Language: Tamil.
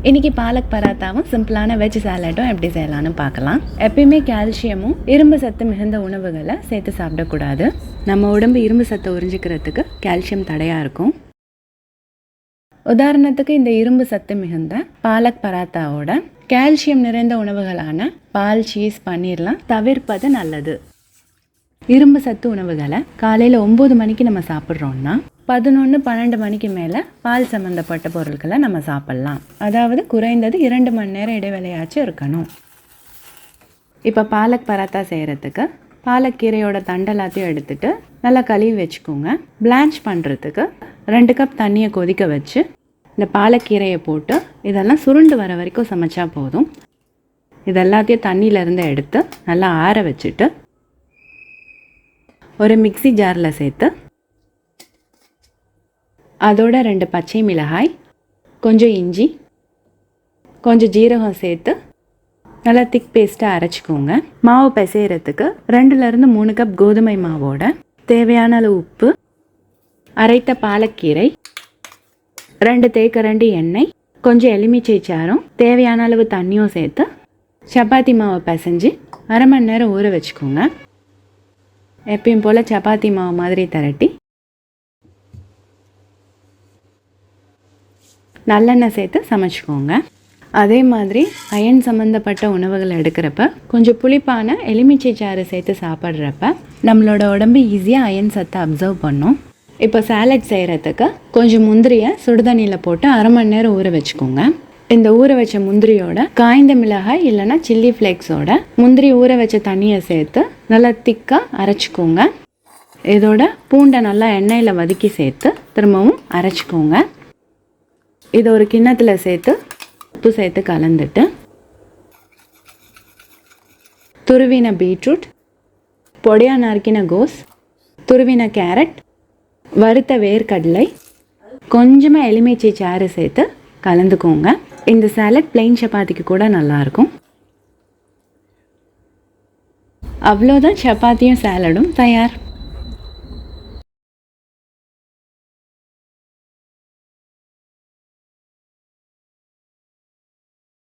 இன்றைக்கி பாலக் பராத்தாவும் சிம்பிளான வெஜ் சாலட்டும் எப்படி செய்யலான்னு பார்க்கலாம். எப்பயுமே கால்சியமும் இரும்பு சத்து மிகுந்த உணவுகளை சேர்த்து சாப்பிடக்கூடாது. நம்ம உடம்பு இரும்பு சத்தை உறிஞ்சிக்கிறதுக்கு கால்சியம் தடையாக இருக்கும். உதாரணத்துக்கு இந்த இரும்பு சத்து மிகுந்த பாலக் பராத்தாவோட கால்சியம் நிறைந்த உணவுகளான பால், சீஸ், பன்னீர்லாம் தவிர்ப்பது நல்லது. இரும்பு சத்து உணவுகளை காலையில் 9 மணிக்கு நம்ம சாப்பிட்றோன்னா 11-12 மணிக்கு மேலே பால் சம்மந்தப்பட்ட பொருட்களை நம்ம சாப்பிட்லாம். அதாவது குறைந்தது 2 மணி நேரம் இடைவேளையாச்சும் இருக்கணும். இப்போ பாலக் பராத்தா செய்கிறதுக்கு பாலக்கீரையோட தண்டெல்லாத்தையும் எடுத்துகிட்டு நல்லா கழுவி வச்சுக்கோங்க. பிளான்ச் பண்ணுறதுக்கு 2 கப் தண்ணியை கொதிக்க வச்சு இந்த பாலக்கீரையை போட்டு இதெல்லாம் சுருண்டு வர வரைக்கும் சமைச்சா போதும். இதெல்லாத்தையும் தண்ணியிலேருந்து எடுத்து நல்லா ஆற வச்சுட்டு ஒரு மிக்ஸி ஜாரில் சேர்த்து அதோட 2 பச்சை மிளகாய், கொஞ்சம் இஞ்சி, கொஞ்சம் ஜீரகம் சேர்த்து நல்லா திக் பேஸ்ட்டாக அரைச்சிக்கோங்க. மாவு பிசைகிறதுக்கு 2-3 கப் கோதுமை மாவோட தேவையான அளவு உப்பு, அரைத்த பாலக்கீரை, 2 தேக்கரண்டி எண்ணெய், கொஞ்சம் எலுமிச்சை சாறும் தேவையான அளவு தண்ணியும் சேர்த்து சப்பாத்தி மாவை பிசைஞ்சு 1/2 மணி நேரம் ஊற வச்சுக்கோங்க. எப்பயும் போல் சப்பாத்தி மாவு மாதிரி திரட்டி நல்லெண்ணெய் சேர்த்து சமைச்சிக்கோங்க. அதே மாதிரி அயன் சம்மந்தப்பட்ட உணவுகள் எடுக்கிறப்ப கொஞ்சம் புளிப்பான எலுமிச்சை சாறு சேர்த்து சாப்பிட்றப்ப நம்மளோட உடம்பு ஈஸியாக அயன் சத்தை அப்சர்வ் பண்ணும். இப்போ சாலட் செய்கிறதுக்கு கொஞ்சம் முந்திரியை சுடுதண்ணியில் போட்டு 1/2 மணி நேரம் ஊற வச்சுக்கோங்க. இந்த ஊற வச்ச முந்திரியோட காய்ந்த மிளகாய் இல்லைன்னா சில்லி ஃப்ளேக்ஸோட முந்திரி ஊற வச்ச தண்ணியை சேர்த்து நல்லா திக்காக அரைச்சிக்கோங்க. இதோட பூண்டை நல்லா எண்ணெயில் வதக்கி சேர்த்து திரும்பவும் அரைச்சிக்கோங்க. இதை ஒரு கிண்ணத்தில் சேர்த்து உப்பு சேர்த்து கலந்துட்டு துருவின பீட்ரூட், பொடியாக நறுக்கின கோஸ், துருவின கேரட், வறுத்த வேர்க்கடலை, கொஞ்சமாக எலுமிச்சை சாறு சேர்த்து கலந்துக்கோங்க. இந்த சாலட் பிளெயின் சப்பாத்திக்கு கூட நல்லாயிருக்கும். அவ்வளோதான், சப்பாத்தியும் சாலடும் தயார்.